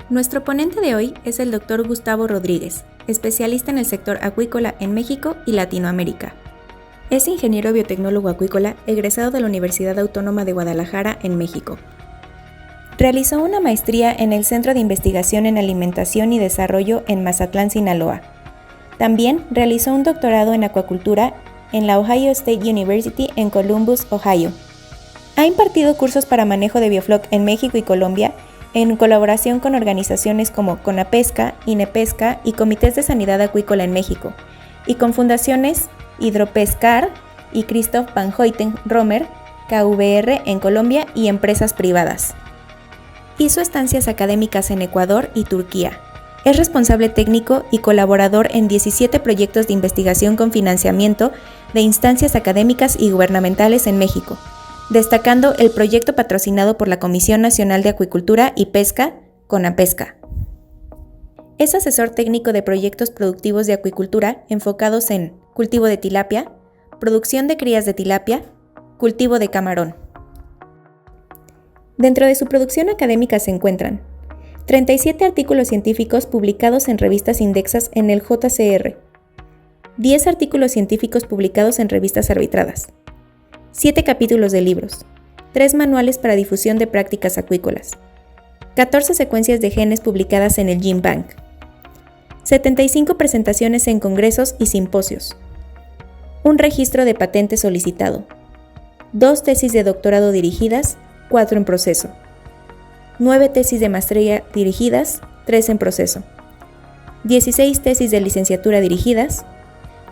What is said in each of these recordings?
Nuestro ponente de hoy es el Dr. Gustavo Rodríguez, especialista en el sector acuícola en México y Latinoamérica. Es ingeniero biotecnólogo acuícola egresado de la Universidad Autónoma de Guadalajara en México. Realizó una maestría en el Centro de Investigación en Alimentación y Desarrollo en Mazatlán, Sinaloa. También realizó un doctorado en acuacultura en la Ohio State University en Columbus, Ohio. Ha impartido cursos para manejo de biofloc en México y Colombia en colaboración con organizaciones como CONAPESCA, INEPESCA y Comités de Sanidad Acuícola en México, y con fundaciones Hidropescar y Christoph van Hoyten-Romer, KVR en Colombia y empresas privadas. Hizo estancias académicas en Ecuador y Turquía. Es responsable técnico y colaborador en 17 proyectos de investigación con financiamiento de instancias académicas y gubernamentales en México, destacando el proyecto patrocinado por la Comisión Nacional de Acuicultura y Pesca, CONAPESCA. Es asesor técnico de proyectos productivos de acuicultura enfocados en cultivo de tilapia, producción de crías de tilapia, cultivo de camarón. Dentro de su producción académica se encuentran 37 artículos científicos publicados en revistas indexas en el JCR, 10 artículos científicos publicados en revistas arbitradas, 7 capítulos de libros, 3 manuales para difusión de prácticas acuícolas, 14 secuencias de genes publicadas en el GenBank, 75 presentaciones en congresos y simposios, un registro de patentes solicitado, 2 tesis de doctorado dirigidas, 4 en proceso, 9 tesis de maestría dirigidas, 3 en proceso, 16 tesis de licenciatura dirigidas,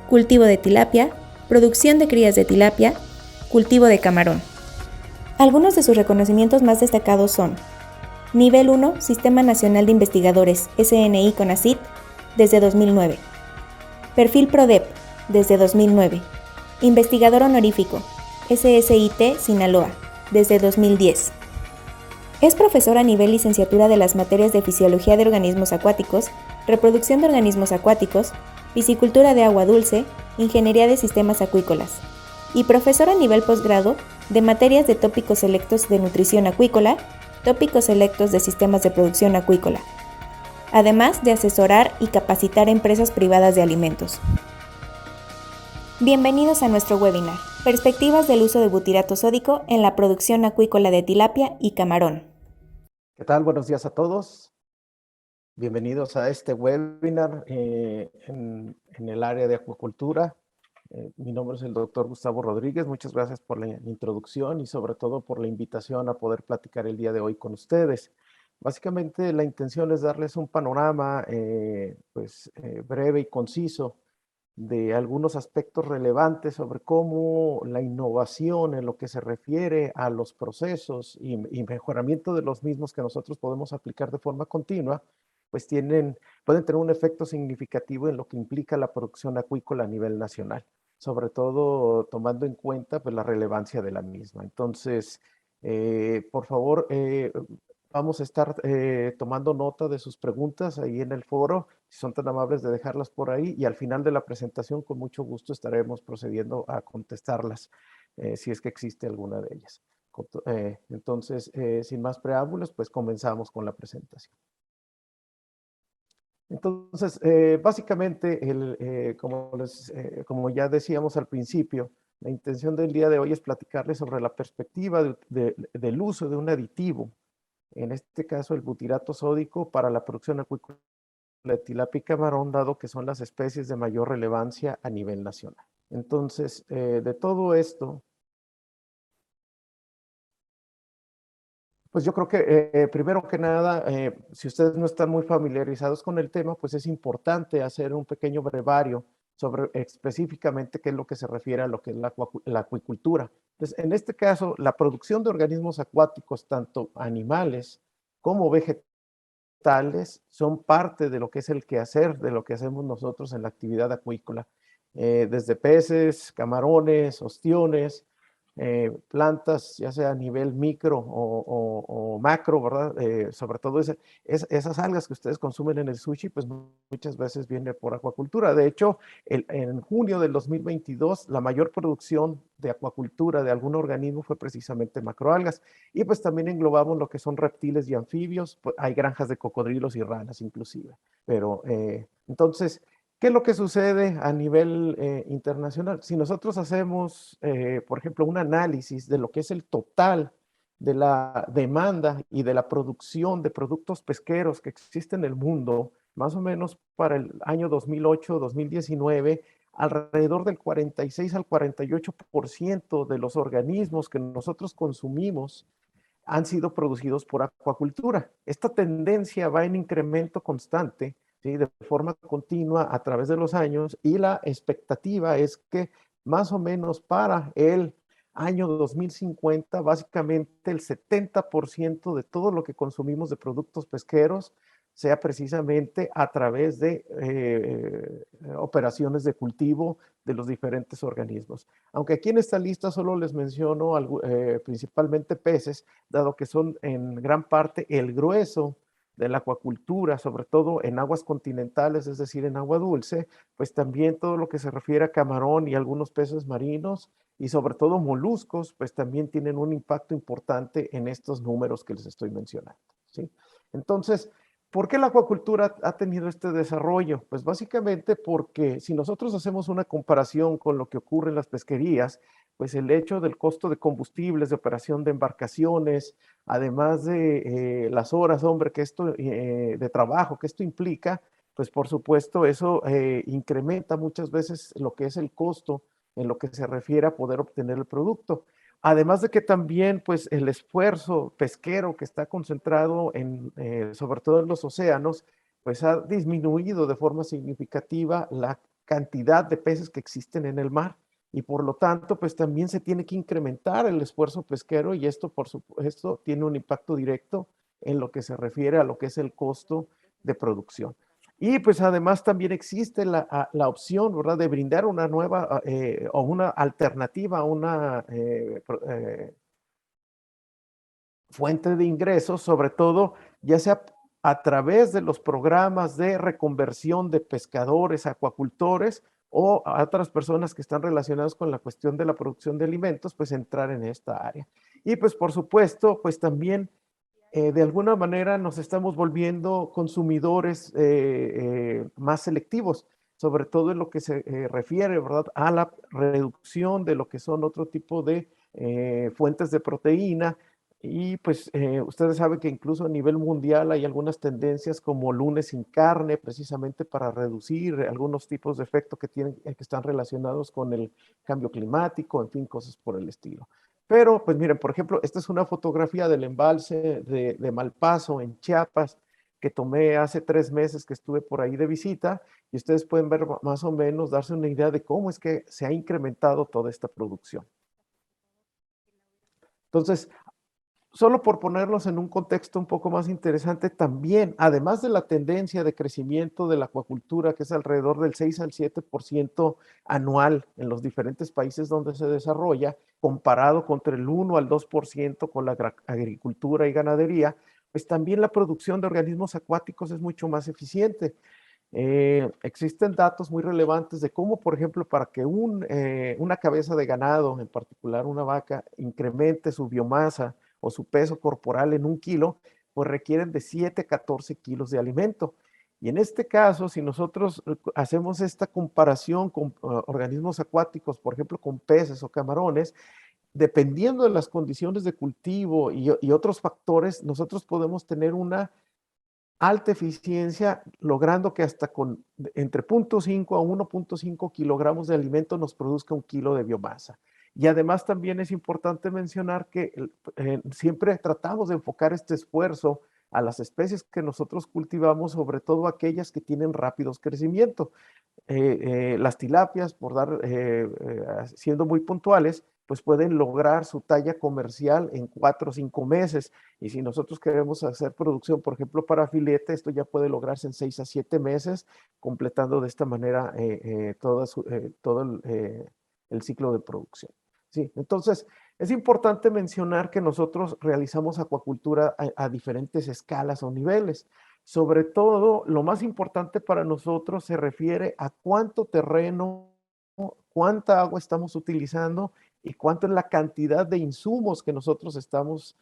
cultivo de tilapia, producción de crías de tilapia, cultivo de camarón. Algunos de sus reconocimientos más destacados son: Nivel 1, Sistema Nacional de Investigadores, SNI CONACYT, desde 2009. Perfil PRODEP, desde 2009. Investigador honorífico, SSIT Sinaloa, desde 2010. Es profesor a nivel licenciatura de las materias de Fisiología de Organismos Acuáticos, Reproducción de Organismos Acuáticos, Piscicultura de Agua Dulce, Ingeniería de Sistemas Acuícolas, y profesor a nivel posgrado de materias de tópicos selectos de nutrición acuícola, tópicos selectos de sistemas de producción acuícola, además de asesorar y capacitar empresas privadas de alimentos. Bienvenidos a nuestro webinar, Perspectivas del uso de butirato sódico en la producción acuícola de tilapia y camarón. ¿Qué tal? Buenos días a todos. Bienvenidos a este webinar en el área de acuicultura. Mi nombre es el doctor Gustavo Rodríguez. Muchas gracias por la introducción y sobre todo por la invitación a poder platicar el día de hoy con ustedes. Básicamente la intención es darles un panorama breve y conciso de algunos aspectos relevantes sobre cómo la innovación en lo que se refiere a los procesos y mejoramiento de los mismos que nosotros podemos aplicar de forma continua, pues pueden tener un efecto significativo en lo que implica la producción acuícola a nivel nacional, sobre todo tomando en cuenta pues, la relevancia de la misma. Entonces, por favor, vamos a estar tomando nota de sus preguntas ahí en el foro, si son tan amables de dejarlas por ahí, y al final de la presentación con mucho gusto estaremos procediendo a contestarlas, si es que existe alguna de ellas. Entonces, sin más preámbulos, pues comenzamos con la presentación. Entonces, básicamente, como ya decíamos al principio, la intención del día de hoy es platicarles sobre la perspectiva del uso de un aditivo, en este caso el butirato sódico, para la producción acuícola de tilapia y camarón, dado que son las especies de mayor relevancia a nivel nacional. Entonces, de todo esto, pues yo creo que primero que nada, si ustedes no están muy familiarizados con el tema, pues es importante hacer un pequeño brevario sobre específicamente qué es lo que se refiere a lo que es la acuicultura. Entonces, en este caso, la producción de organismos acuáticos, tanto animales como vegetales, son parte de lo que es el quehacer, de lo que hacemos nosotros en la actividad acuícola. Desde peces, camarones, ostiones, plantas, ya sea a nivel micro o macro, ¿verdad? Sobre todo esas algas que ustedes consumen en el sushi, pues muchas veces viene por acuacultura. De hecho, en junio del 2022, la mayor producción de acuacultura de algún organismo fue precisamente macroalgas. Y pues también englobamos lo que son reptiles y anfibios, pues, hay granjas de cocodrilos y ranas inclusive. Pero entonces, ¿qué es lo que sucede a nivel internacional? Si nosotros hacemos, por ejemplo, un análisis de lo que es el total de la demanda y de la producción de productos pesqueros que existe en el mundo, más o menos para el año 2008-2019, alrededor del 46 al 48% de los organismos que nosotros consumimos han sido producidos por acuacultura. Esta tendencia va en incremento constante, ¿sí? De forma continua a través de los años, y la expectativa es que más o menos para el año 2050, básicamente el 70% de todo lo que consumimos de productos pesqueros sea precisamente a través de operaciones de cultivo de los diferentes organismos. Aunque aquí en esta lista solo les menciono principalmente peces, dado que son en gran parte el grueso de la acuacultura, sobre todo en aguas continentales, es decir, en agua dulce, pues también todo lo que se refiere a camarón y algunos peces marinos y sobre todo moluscos, pues también tienen un impacto importante en estos números que les estoy mencionando, ¿sí? Entonces, ¿por qué la acuacultura ha tenido este desarrollo? Pues básicamente porque si nosotros hacemos una comparación con lo que ocurre en las pesquerías, pues el hecho del costo de combustibles, de operación de embarcaciones, además de las horas, hombre, que esto, de trabajo que esto implica, pues por supuesto eso incrementa muchas veces lo que es el costo en lo que se refiere a poder obtener el producto. Además de que también, pues, el esfuerzo pesquero que está concentrado en, sobre todo en los océanos, pues ha disminuido de forma significativa la cantidad de peces que existen en el mar y por lo tanto, pues también se tiene que incrementar el esfuerzo pesquero y esto, por supuesto, tiene un impacto directo en lo que se refiere a lo que es el costo de producción. Y pues además también existe la opción, ¿verdad?, de brindar una nueva o una alternativa, una fuente de ingresos, sobre todo ya sea a través de los programas de reconversión de pescadores, acuacultores o a otras personas que están relacionadas con la cuestión de la producción de alimentos, pues entrar en esta área. Y pues por supuesto, pues también de alguna manera nos estamos volviendo consumidores más selectivos, sobre todo en lo que se refiere, ¿verdad?, a la reducción de lo que son otro tipo de fuentes de proteína. Y pues ustedes saben que incluso a nivel mundial hay algunas tendencias como lunes sin carne, precisamente para reducir algunos tipos de efectos que tienen, que están relacionados con el cambio climático, en fin, cosas por el estilo. Pero, pues miren, por ejemplo, esta es una fotografía del embalse de Malpaso en Chiapas que tomé hace 3 meses que estuve por ahí de visita y ustedes pueden ver más o menos, darse una idea de cómo es que se ha incrementado toda esta producción. Entonces, solo por ponerlos en un contexto un poco más interesante, también, además de la tendencia de crecimiento de la acuacultura, que es alrededor del 6 al 7% anual en los diferentes países donde se desarrolla, comparado contra el 1 al 2% con la agricultura y ganadería, pues también la producción de organismos acuáticos es mucho más eficiente. Existen datos muy relevantes de cómo, por ejemplo, para que una cabeza de ganado, en particular una vaca, incremente su biomasa o su peso corporal en 1 kilo, pues requieren de 7 a 14 kilos de alimento. Y en este caso, si nosotros hacemos esta comparación con organismos acuáticos, por ejemplo, con peces o camarones, dependiendo de las condiciones de cultivo y otros factores, nosotros podemos tener una alta eficiencia, logrando que hasta con entre 0.5 a 1.5 kilogramos de alimento nos produzca 1 kilo de biomasa. Y además también es importante mencionar que siempre tratamos de enfocar este esfuerzo a las especies que nosotros cultivamos, sobre todo aquellas que tienen rápidos crecimientos. Las tilapias, por dar, siendo muy puntuales, pues pueden lograr su talla comercial en 4 o 5 meses. Y si nosotros queremos hacer producción, por ejemplo, para filete, esto ya puede lograrse en 6 a 7 meses, completando de esta manera todo el ciclo de producción. Sí, entonces es importante mencionar que nosotros realizamos acuacultura a diferentes escalas o niveles. Sobre todo, lo más importante para nosotros se refiere a cuánto terreno, cuánta agua estamos utilizando y cuánto es la cantidad de insumos que nosotros estamos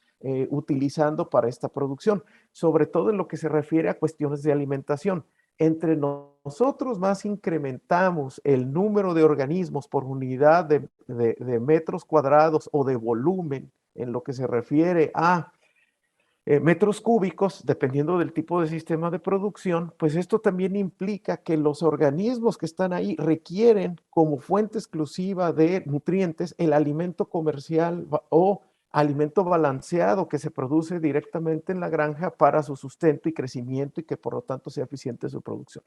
utilizando para esta producción, sobre todo en lo que se refiere a cuestiones de alimentación. Entre nosotros más incrementamos el número de organismos por unidad de metros cuadrados o de volumen en lo que se refiere a metros cúbicos, dependiendo del tipo de sistema de producción, pues esto también implica que los organismos que están ahí requieren como fuente exclusiva de nutrientes el alimento comercial o alimento balanceado que se produce directamente en la granja para su sustento y crecimiento y que por lo tanto sea eficiente su producción.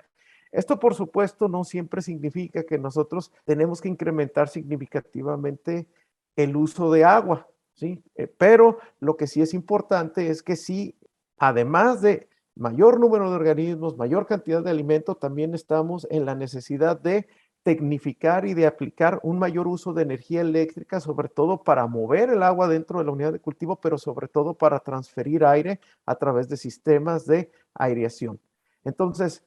Esto, por supuesto, no siempre significa que nosotros tenemos que incrementar significativamente el uso de agua, ¿sí? Pero lo que sí es importante es que sí, además de mayor número de organismos, mayor cantidad de alimento, también estamos en la necesidad de tecnificar y de aplicar un mayor uso de energía eléctrica, sobre todo para mover el agua dentro de la unidad de cultivo, pero sobre todo para transferir aire a través de sistemas de aireación. Entonces,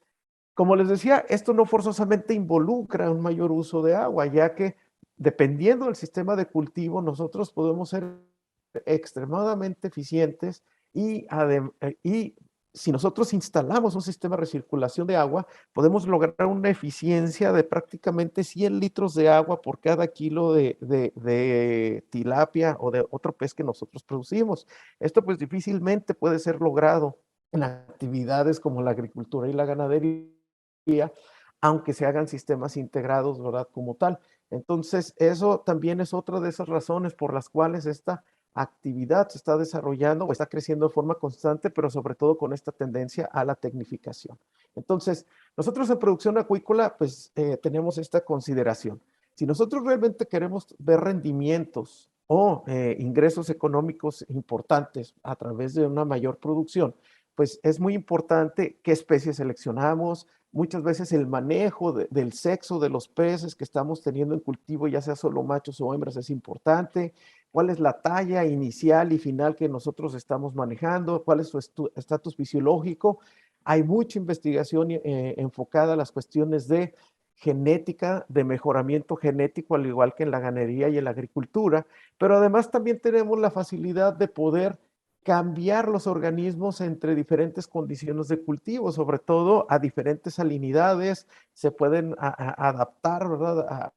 como les decía, esto no forzosamente involucra un mayor uso de agua, ya que dependiendo del sistema de cultivo, nosotros podemos ser extremadamente eficientes y si nosotros instalamos un sistema de recirculación de agua, podemos lograr una eficiencia de prácticamente 100 litros de agua por cada kilo de tilapia o de otro pez que nosotros producimos. Esto pues difícilmente puede ser logrado en actividades como la agricultura y la ganadería, aunque se hagan sistemas integrados, ¿verdad? Como tal. Entonces, eso también es otra de esas razones por las cuales esta actividad se está desarrollando o está creciendo de forma constante, pero sobre todo con esta tendencia a la tecnificación. Entonces, nosotros en producción acuícola, pues tenemos esta consideración. Si nosotros realmente queremos ver rendimientos o ingresos económicos importantes a través de una mayor producción, pues es muy importante qué especies seleccionamos, muchas veces el manejo del sexo de los peces que estamos teniendo en cultivo, ya sea solo machos o hembras, es importante. ¿Cuál es la talla inicial y final que nosotros estamos manejando? ¿Cuál es su estatus fisiológico? Hay mucha investigación enfocada a las cuestiones de genética, de mejoramiento genético, al igual que en la ganadería y en la agricultura, pero además también tenemos la facilidad de poder cambiar los organismos entre diferentes condiciones de cultivo, sobre todo a diferentes salinidades, se pueden adaptar, ¿verdad?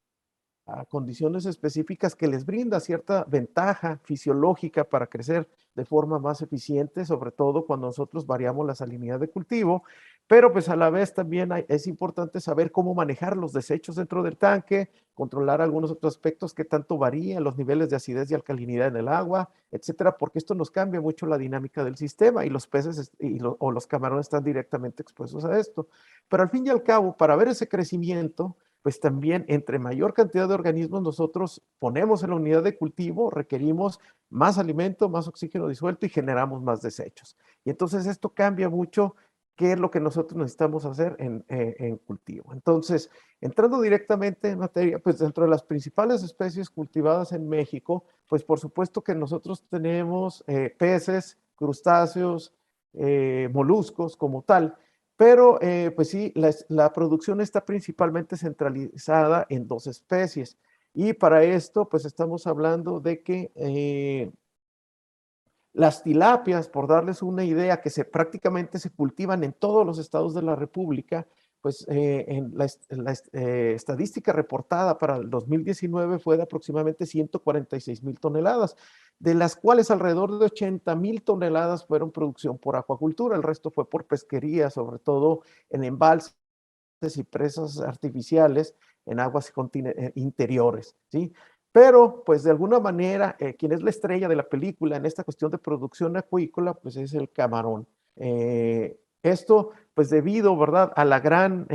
A condiciones específicas que les brinda cierta ventaja fisiológica para crecer de forma más eficiente, sobre todo cuando nosotros variamos la salinidad de cultivo, pero pues a la vez también es importante saber cómo manejar los desechos dentro del tanque, controlar algunos otros aspectos que tanto varían los niveles de acidez y alcalinidad en el agua, etcétera, porque esto nos cambia mucho la dinámica del sistema y los peces o los camarones están directamente expuestos a esto. Pero al fin y al cabo, para ver ese crecimiento, pues también entre mayor cantidad de organismos nosotros ponemos en la unidad de cultivo, requerimos más alimento, más oxígeno disuelto y generamos más desechos. Y entonces esto cambia mucho qué es lo que nosotros necesitamos hacer en cultivo. Entonces, entrando directamente en materia, pues dentro de las principales especies cultivadas en México, pues por supuesto que nosotros tenemos peces, crustáceos, moluscos como tal, pero pues sí, la producción está principalmente centralizada en dos especies. Y para esto, pues estamos hablando de que las tilapias, por darles una idea, que prácticamente se cultivan en todos los estados de la República, pues en la estadística reportada para el 2019 fue de aproximadamente 146,000 toneladas, de las cuales alrededor de 80,000 toneladas fueron producción por acuacultura, el resto fue por pesquería, sobre todo en embalses y presas artificiales en aguas interiores, ¿sí? Pero, pues de alguna manera, quien es la estrella de la película en esta cuestión de producción acuícola, pues es el camarón. Esto, pues debido, ¿verdad?, a la gran,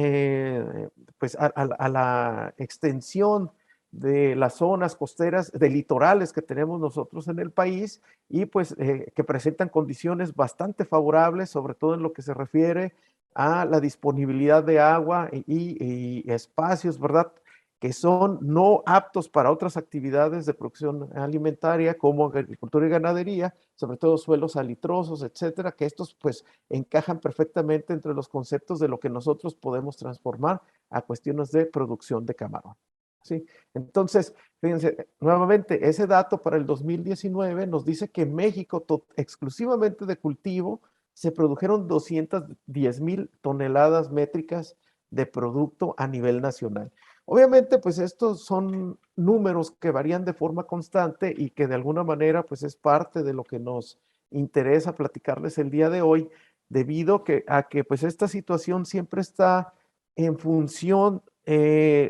pues a la extensión de las zonas costeras, de litorales que tenemos nosotros en el país y pues que presentan condiciones bastante favorables, sobre todo en lo que se refiere a la disponibilidad de agua y espacios, ¿verdad?, que son no aptos para otras actividades de producción alimentaria como agricultura y ganadería, sobre todo suelos salitrosos, etcétera, que estos pues encajan perfectamente entre los conceptos de lo que nosotros podemos transformar a cuestiones de producción de camarón. ¿Sí? Entonces, fíjense, nuevamente, ese dato para el 2019 nos dice que en México, exclusivamente de cultivo, se produjeron 210,000 toneladas métricas de producto a nivel nacional. Obviamente, pues estos son números que varían de forma constante y que de alguna manera, pues es parte de lo que nos interesa platicarles el día de hoy, debido a que pues esta situación siempre está en función,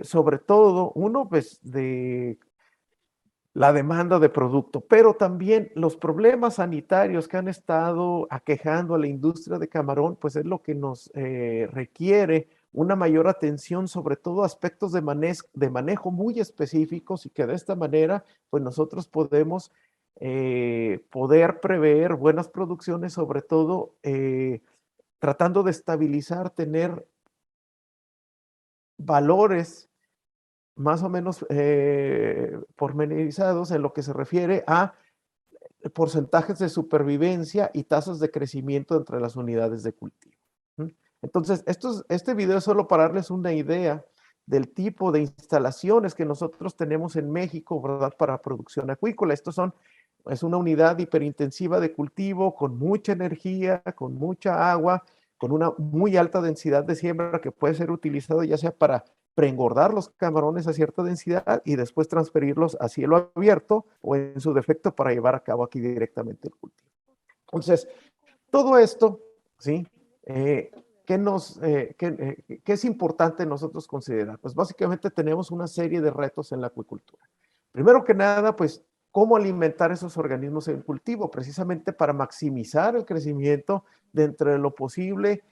sobre todo, uno, pues de la demanda de producto, pero también los problemas sanitarios que han estado aquejando a la industria de camarón, pues es lo que nos requiere una mayor atención, sobre todo aspectos de manejo muy específicos y que de esta manera, pues nosotros podemos poder prever buenas producciones, sobre todo tratando de estabilizar, tener valores más o menos pormenorizados en lo que se refiere a porcentajes de supervivencia y tasas de crecimiento entre las unidades de cultivo. Entonces, este video es solo para darles una idea del tipo de instalaciones que nosotros tenemos en México, ¿verdad? Para producción acuícola. Es una unidad hiperintensiva de cultivo con mucha energía, con mucha agua, con una muy alta densidad de siembra que puede ser utilizado ya sea para preengordar los camarones a cierta densidad y después transferirlos a cielo abierto o en su defecto para llevar a cabo aquí directamente el cultivo. Entonces, todo esto, ¿sí? ¿Qué es importante nosotros considerar? Pues básicamente tenemos una serie de retos en la acuicultura. Primero que nada, pues, ¿cómo alimentar esos organismos en cultivo? Precisamente para maximizar el crecimiento dentro de lo posible,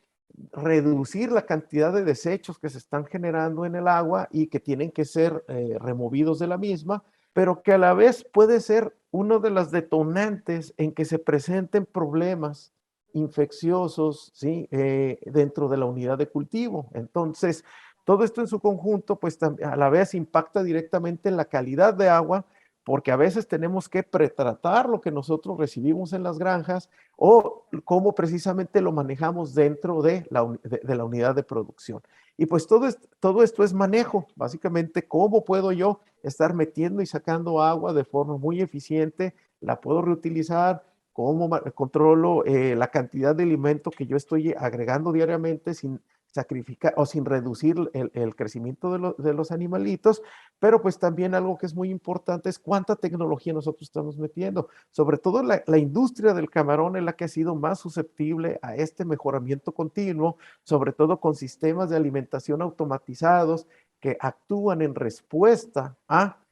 reducir la cantidad de desechos que se están generando en el agua y que tienen que ser removidos de la misma, pero que a la vez puede ser uno de las detonantes en que se presenten problemas infecciosos, ¿sí? Dentro de la unidad de cultivo. Entonces, todo esto en su conjunto, pues a la vez impacta directamente en la calidad de agua, porque a veces tenemos que pretratar lo que nosotros recibimos en las granjas o cómo precisamente lo manejamos dentro de la unidad de producción. Y pues todo esto es manejo, básicamente cómo puedo yo estar metiendo y sacando agua de forma muy eficiente, la puedo reutilizar, cómo controlo la cantidad de alimento que yo estoy agregando diariamente sin sacrificar o sin reducir el crecimiento de los animalitos, pero pues también algo que es muy importante es cuánta tecnología nosotros estamos metiendo. Sobre todo la industria del camarón es la que ha sido más susceptible a este mejoramiento continuo, sobre todo con sistemas de alimentación automatizados que actúan en respuesta a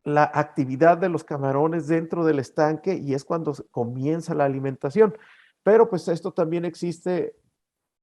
la actividad de los camarones dentro del estanque y es cuando comienza la alimentación. Pero pues esto también existe,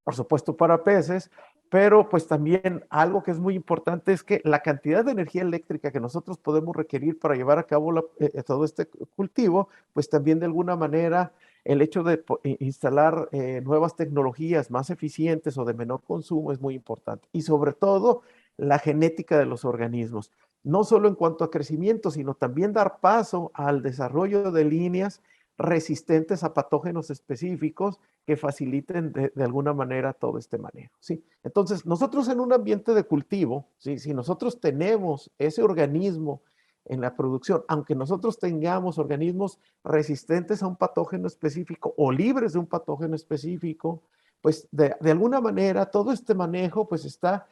por supuesto, para peces, pero pues también algo que es muy importante es que la cantidad de energía eléctrica que nosotros podemos requerir para llevar a cabo todo este cultivo, pues también de alguna manera el hecho de instalar nuevas tecnologías más eficientes o de menor consumo es muy importante. Y sobre todo la genética de los organismos, no solo en cuanto a crecimiento, sino también dar paso al desarrollo de líneas resistentes a patógenos específicos que faciliten de alguna manera todo este manejo, ¿sí? Entonces, nosotros en un ambiente de cultivo, ¿sí? Si nosotros tenemos ese organismo en la producción, aunque nosotros tengamos organismos resistentes a un patógeno específico o libres de un patógeno específico, pues de alguna manera todo este manejo pues está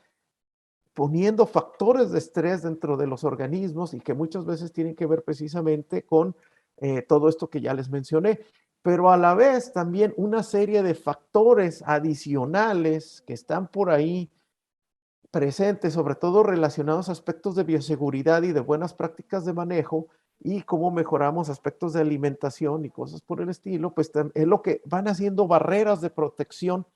poniendo factores de estrés dentro de los organismos y que muchas veces tienen que ver precisamente con todo esto que ya les mencioné, pero a la vez también una serie de factores adicionales que están por ahí presentes, sobre todo relacionados a aspectos de bioseguridad y de buenas prácticas de manejo y cómo mejoramos aspectos de alimentación y cosas por el estilo, pues es lo que van haciendo barreras de protección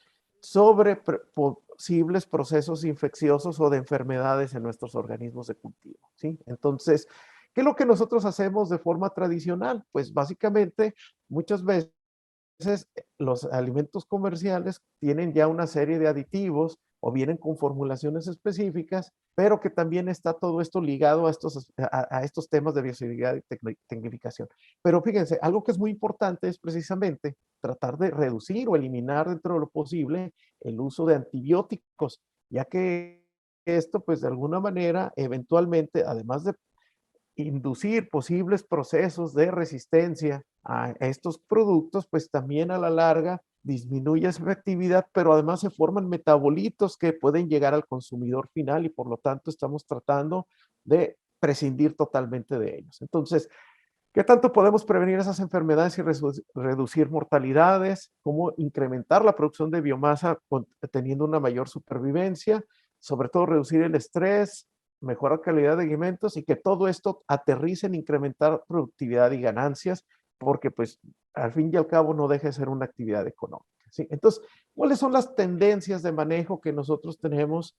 sobre posibles procesos infecciosos o de enfermedades en nuestros organismos de cultivo, ¿sí? Entonces, ¿qué es lo que nosotros hacemos de forma tradicional? Pues básicamente, muchas veces los alimentos comerciales tienen ya una serie de aditivos o vienen con formulaciones específicas, pero que también está todo esto ligado a estos temas de bioseguridad y tecnificación. Pero fíjense, algo que es muy importante es precisamente tratar de reducir o eliminar dentro de lo posible el uso de antibióticos, ya que esto, pues de alguna manera, eventualmente, además de inducir posibles procesos de resistencia a estos productos, pues también a la larga disminuye su efectividad, pero además se forman metabolitos que pueden llegar al consumidor final y por lo tanto estamos tratando de prescindir totalmente de ellos. Entonces, ¿qué tanto podemos prevenir esas enfermedades y reducir mortalidades? ¿Cómo incrementar la producción de biomasa teniendo una mayor supervivencia? Sobre todo reducir el estrés, mejorar calidad de alimentos y que todo esto aterrice en incrementar productividad y ganancias, porque pues al fin y al cabo no deja de ser una actividad económica, ¿sí? Entonces, ¿cuáles son las tendencias de manejo que nosotros tenemos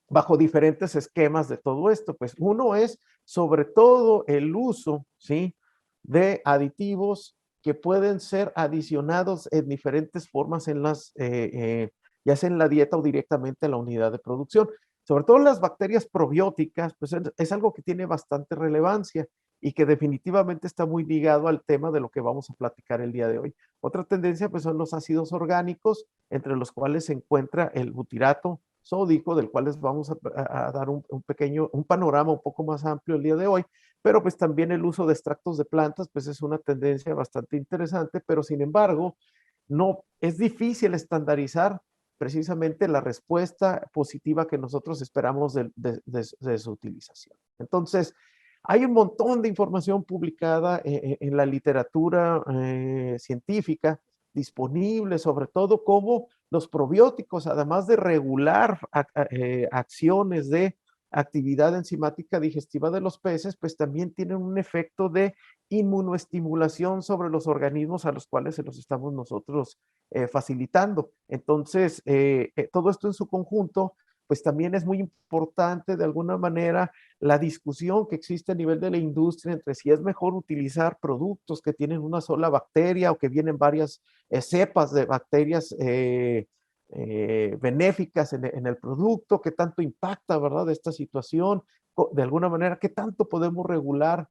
bajo diferentes esquemas de todo esto? Pues uno es sobre todo el uso, ¿sí?, de aditivos que pueden ser adicionados en diferentes formas ya sea en la dieta o directamente en la unidad de producción. Sobre todo las bacterias probióticas, pues es algo que tiene bastante relevancia y que definitivamente está muy ligado al tema de lo que vamos a platicar el día de hoy. Otra tendencia pues son los ácidos orgánicos, entre los cuales se encuentra el butirato sódico, del cual les vamos a dar un panorama un poco más amplio el día de hoy, pero pues también el uso de extractos de plantas, pues es una tendencia bastante interesante, pero sin embargo, no, es difícil estandarizar precisamente la respuesta positiva que nosotros esperamos de su utilización. Entonces, hay un montón de información publicada en la literatura científica disponible, sobre todo cómo los probióticos, además de regular acciones de actividad enzimática digestiva de los peces, pues también tienen un efecto de inmunoestimulación sobre los organismos a los cuales se los estamos nosotros facilitando. Entonces, todo esto en su conjunto, pues también es muy importante de alguna manera la discusión que existe a nivel de la industria entre si es mejor utilizar productos que tienen una sola bacteria o que vienen varias cepas de bacterias benéficas en el producto, qué tanto impacta, ¿verdad?, esta situación, de alguna manera, qué tanto podemos regular,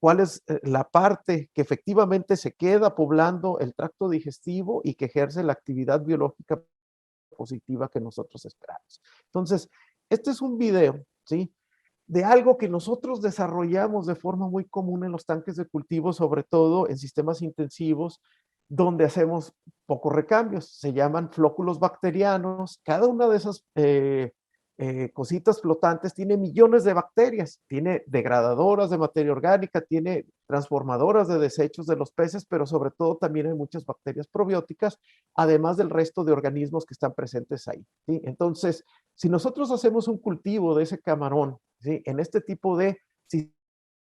cuál es la parte que efectivamente se queda poblando el tracto digestivo y que ejerce la actividad biológica positiva que nosotros esperamos. Entonces, este es un video, ¿sí?, de algo que nosotros desarrollamos de forma muy común en los tanques de cultivo, sobre todo en sistemas intensivos, donde hacemos pocos recambios. Se llaman flóculos bacterianos. Cada una de esas cositas flotantes tiene millones de bacterias. Tiene degradadoras de materia orgánica, tiene transformadoras de desechos de los peces, pero sobre todo también hay muchas bacterias probióticas, además del resto de organismos que están presentes ahí, ¿sí? Entonces, si nosotros hacemos un cultivo de ese camarón, ¿sí?, en este tipo de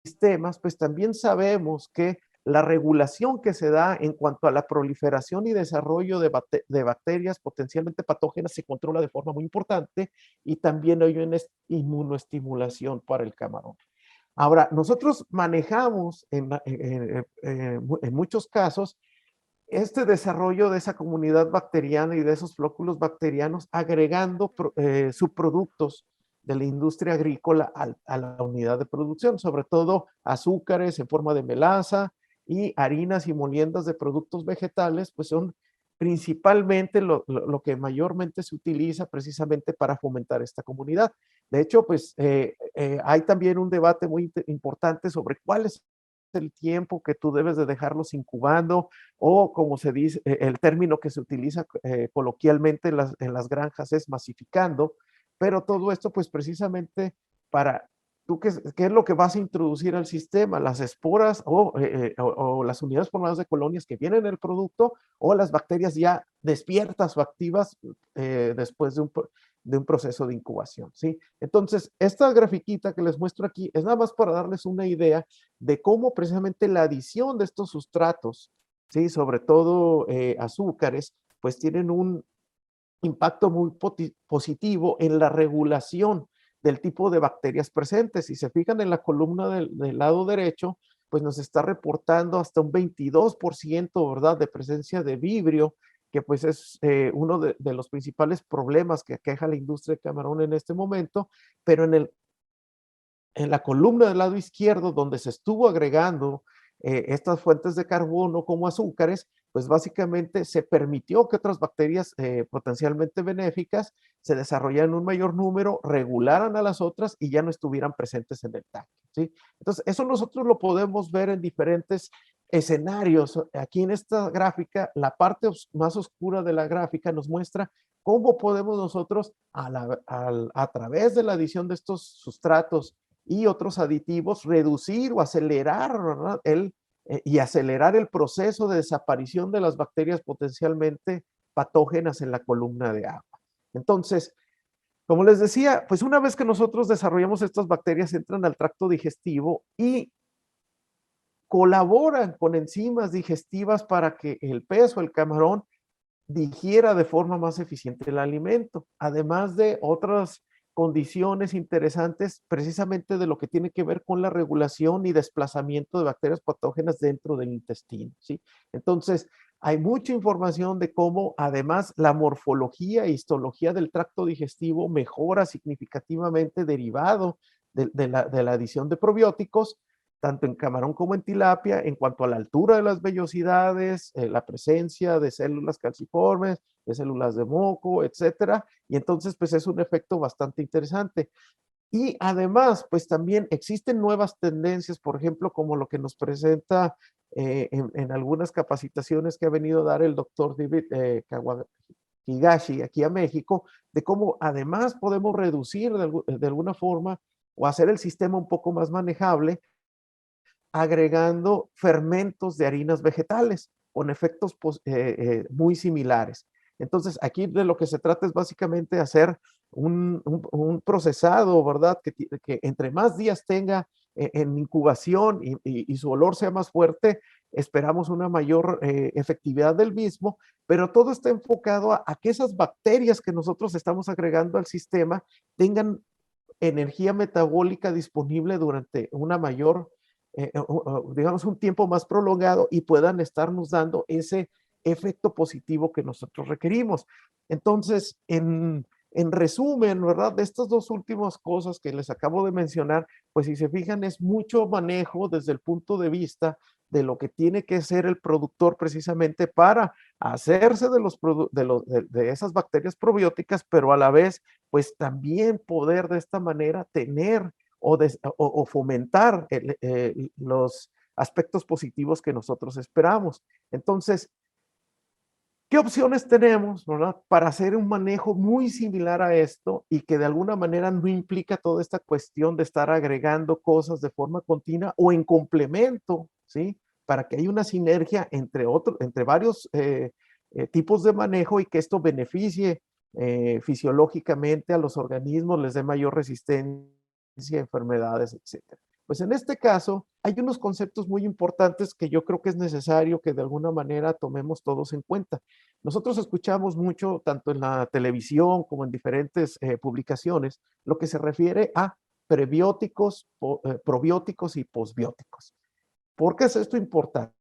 sistemas, pues también sabemos que la regulación que se da en cuanto a la proliferación y desarrollo de bacterias potencialmente patógenas se controla de forma muy importante y también hay una inmunoestimulación para el camarón. Ahora, nosotros manejamos en muchos casos este desarrollo de esa comunidad bacteriana y de esos flóculos bacterianos agregando subproductos de la industria agrícola a la unidad de producción, sobre todo azúcares en forma de melaza y harinas y moliendas de productos vegetales, pues son principalmente lo que mayormente se utiliza precisamente para fomentar esta comunidad. De hecho, pues hay también un debate muy importante sobre cuál es el tiempo que tú debes de dejarlos incubando o como se dice, el término que se utiliza coloquialmente en las granjas es masificando, pero todo esto pues precisamente para tú qué es lo que vas a introducir al sistema, las esporas o las unidades formadoras de colonias que vienen en el producto o las bacterias ya despiertas o activas después de un proceso de incubación, ¿sí? Entonces, esta grafiquita que les muestro aquí es nada más para darles una idea de cómo precisamente la adición de estos sustratos, ¿sí?, sobre todo azúcares, pues tienen un impacto muy positivo en la regulación del tipo de bacterias presentes. Si se fijan en la columna del lado derecho, pues nos está reportando hasta un 22%, ¿verdad?, de presencia de vibrio que pues es uno de los principales problemas que aqueja la industria de camarón en este momento, pero en la columna del lado izquierdo, donde se estuvo agregando estas fuentes de carbono como azúcares, pues básicamente se permitió que otras bacterias potencialmente benéficas se desarrollaran en un mayor número, regularan a las otras y ya no estuvieran presentes en el tanque, ¿sí? Entonces, eso nosotros lo podemos ver en diferentes escenarios. Aquí en esta gráfica, la parte más oscura de la gráfica nos muestra cómo podemos nosotros, a través de la adición de estos sustratos y otros aditivos, reducir o acelerar, ¿verdad? Y acelerar el proceso de desaparición de las bacterias potencialmente patógenas en la columna de agua. Entonces, como les decía, pues una vez que nosotros desarrollamos estas bacterias, entran al tracto digestivo y colaboran con enzimas digestivas para que el pez o el camarón digiera de forma más eficiente el alimento, además de otras condiciones interesantes precisamente de lo que tiene que ver con la regulación y desplazamiento de bacterias patógenas dentro del intestino, ¿sí? Entonces, hay mucha información de cómo además la morfología e histología del tracto digestivo mejora significativamente derivado de la adición de probióticos, tanto en camarón como en tilapia, en cuanto a la altura de las vellosidades, la presencia de células calciformes, de células de moco, etcétera. Y entonces, pues es un efecto bastante interesante. Y además, pues también existen nuevas tendencias, por ejemplo, como lo que nos presenta en algunas capacitaciones que ha venido a dar el doctor David Higashi aquí a México, de cómo además podemos reducir de alguna forma o hacer el sistema un poco más manejable agregando fermentos de harinas vegetales con efectos muy similares. Entonces, aquí de lo que se trata es básicamente hacer un procesado, ¿verdad? Que entre más días tenga en incubación y su olor sea más fuerte, esperamos una mayor efectividad del mismo, pero todo está enfocado a que esas bacterias que nosotros estamos agregando al sistema tengan energía metabólica disponible durante una mayor digamos, un tiempo más prolongado y puedan estarnos dando ese efecto positivo que nosotros requerimos. Entonces, en resumen, ¿verdad? De estas dos últimas cosas que les acabo de mencionar, pues si se fijan, es mucho manejo desde el punto de vista de lo que tiene que ser el productor precisamente para hacerse de esas bacterias probióticas, pero a la vez, pues también poder de esta manera tener o fomentar los aspectos positivos que nosotros esperamos. Entonces, ¿qué opciones tenemos, verdad, para hacer un manejo muy similar a esto y que de alguna manera no implica toda esta cuestión de estar agregando cosas de forma continua o en complemento, ¿sí? Para que haya una sinergia entre varios tipos de manejo y que esto beneficie fisiológicamente a los organismos, les dé mayor resistencia, enfermedades, etcétera. Pues en este caso hay unos conceptos muy importantes que yo creo que es necesario que de alguna manera tomemos todos en cuenta. Nosotros escuchamos mucho, tanto en la televisión como en diferentes publicaciones, lo que se refiere a prebióticos, probióticos y posbióticos. ¿Por qué es esto importante?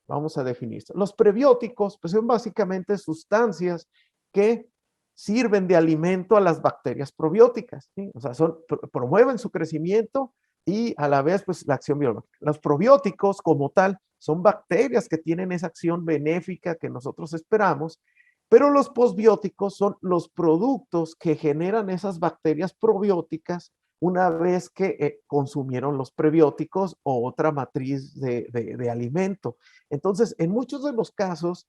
Vamos a definir. Los prebióticos pues son básicamente sustancias que sirven de alimento a las bacterias probióticas, ¿sí? O sea, promueven su crecimiento y a la vez pues la acción biológica. Los probióticos como tal son bacterias que tienen esa acción benéfica que nosotros esperamos, pero los posbióticos son los productos que generan esas bacterias probióticas una vez que consumieron los prebióticos o otra matriz de alimento. Entonces, en muchos de los casos,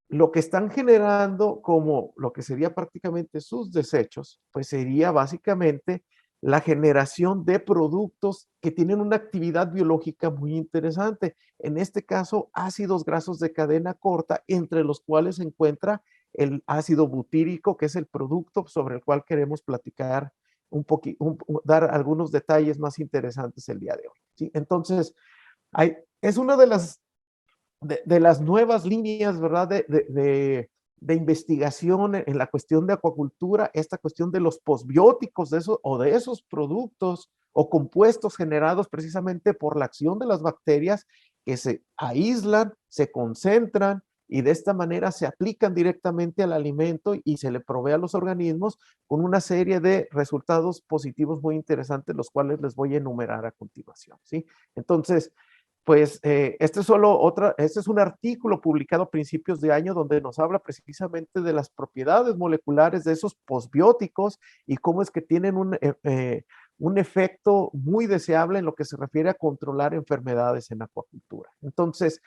lo que están generando como lo que sería prácticamente sus desechos, pues sería básicamente la generación de productos que tienen una actividad biológica muy interesante. En este caso, ácidos grasos de cadena corta, entre los cuales se encuentra el ácido butírico, que es el producto sobre el cual queremos platicar dar algunos detalles más interesantes el día de hoy, ¿sí? Entonces, es una de las nuevas líneas, ¿verdad? De investigación en la cuestión de acuacultura, esta cuestión de los posbióticos de esos productos o compuestos generados precisamente por la acción de las bacterias que se aíslan, se concentran y de esta manera se aplican directamente al alimento y se le provee a los organismos con una serie de resultados positivos muy interesantes, los cuales les voy a enumerar a continuación, ¿sí? Entonces, pues este es un artículo publicado a principios de año donde nos habla precisamente de las propiedades moleculares de esos posbióticos y cómo es que tienen un efecto muy deseable en lo que se refiere a controlar enfermedades en acuacultura. Entonces,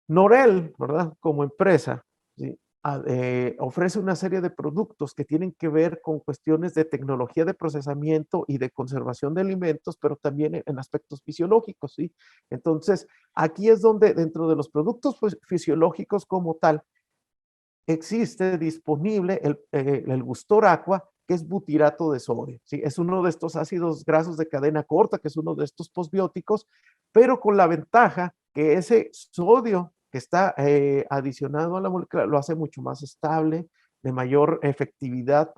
Norel, ¿verdad? Como empresa, ¿sí? Ofrece una serie de productos que tienen que ver con cuestiones de tecnología de procesamiento y de conservación de alimentos, pero también en aspectos fisiológicos, ¿sí? Entonces, aquí es donde dentro de los productos fisiológicos como tal, existe disponible el Gustor Aqua, que es butirato de sodio, ¿sí? Es uno de estos ácidos grasos de cadena corta, que es uno de estos posbióticos, pero con la ventaja que ese sodio que está adicionado a la molécula lo hace mucho más estable, de mayor efectividad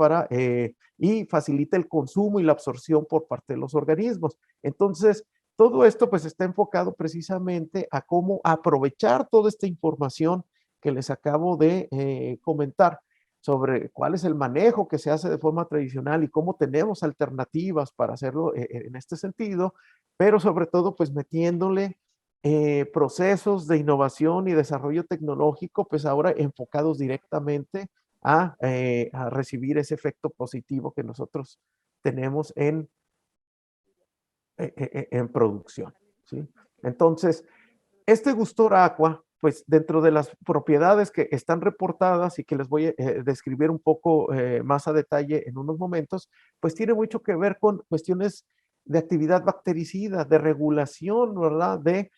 y facilita el consumo y la absorción por parte de los organismos. Entonces, todo esto pues está enfocado precisamente a cómo aprovechar toda esta información que les acabo de comentar sobre cuál es el manejo que se hace de forma tradicional y cómo tenemos alternativas para hacerlo en este sentido, pero sobre todo pues metiéndole procesos de innovación y desarrollo tecnológico, pues ahora enfocados directamente a recibir ese efecto positivo que nosotros tenemos en producción, ¿sí? Entonces, este Gustor Aqua, pues dentro de las propiedades que están reportadas y que les voy a describir un poco más a detalle en unos momentos, pues tiene mucho que ver con cuestiones de actividad bactericida, de regulación, ¿verdad? De